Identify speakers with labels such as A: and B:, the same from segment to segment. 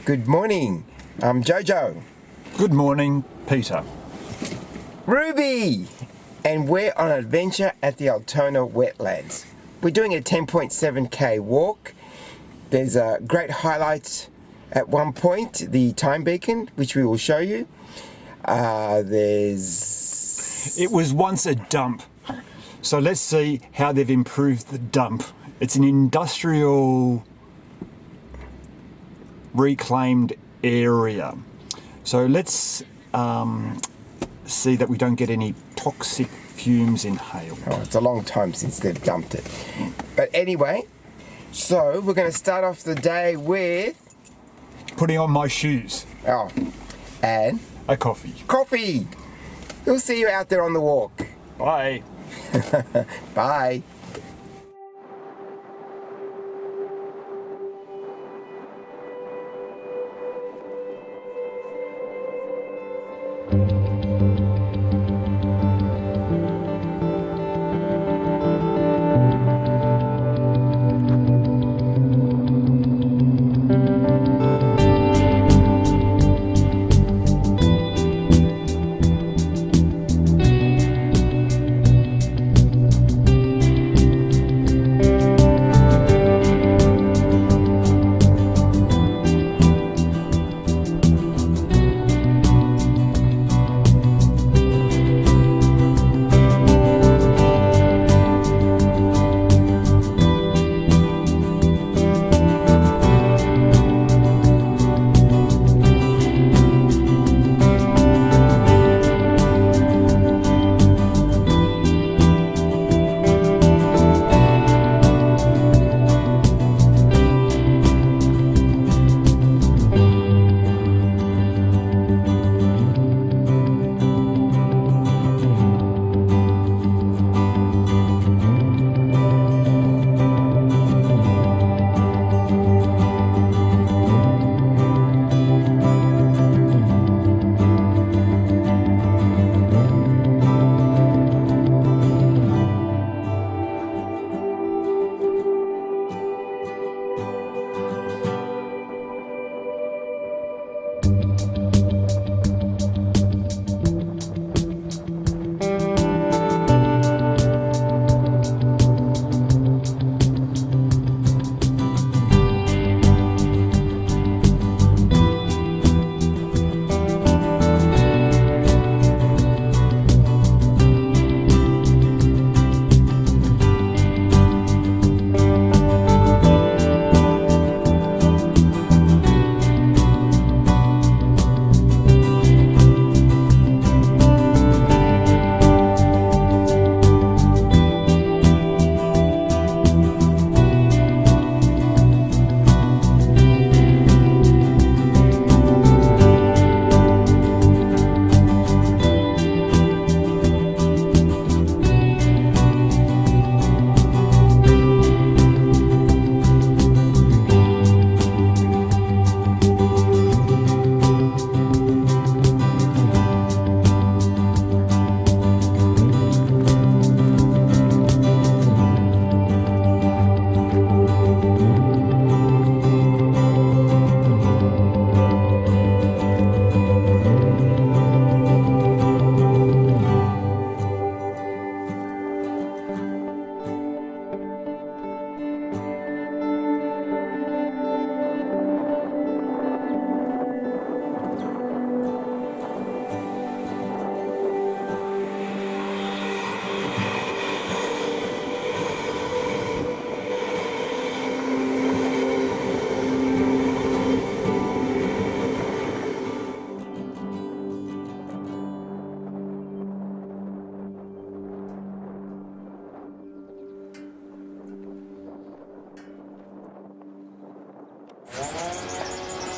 A: Good morning, I'm Jojo.
B: Good morning, Peter.
A: Ruby! And we're on an adventure at the Altona Wetlands. We're doing a 10.7k walk. There's a great highlight at one point, the time beacon, which we will show you.
B: It was once a dump, so let's see how they've improved the dump. It's an industrial reclaimed area. So let's see that we don't get any toxic fumes inhaled.
A: Oh, it's a long time since they've dumped it. But anyway, so we're going to start off the day with...
B: Putting on my shoes.
A: Oh, and...
B: A coffee.
A: Coffee! We'll see you out there on the walk.
B: Bye.
A: Bye.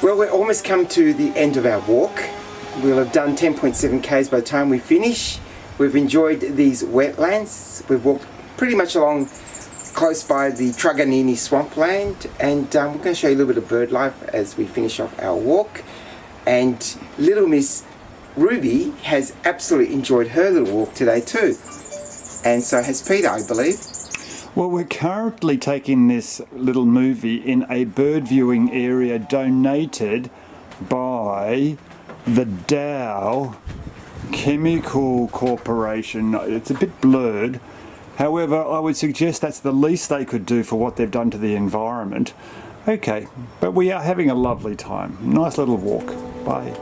A: Well, we're almost come to the end of our walk. We'll have done 10.7 k's by the time we finish. We've enjoyed these wetlands. We've walked pretty much along close by the Truganina Swamp land, and we're going to show you a little bit of bird life as we finish off our walk. And little Miss Ruby has absolutely enjoyed her little walk today too. And so has Peter, I believe.
B: Well, we're currently taking this little movie in a bird viewing area donated by the Dow Chemical Corporation. It's a bit blurred. However, I would suggest that's the least they could do for what they've done to the environment. Okay, but we are having a lovely time. Nice little walk. Bye.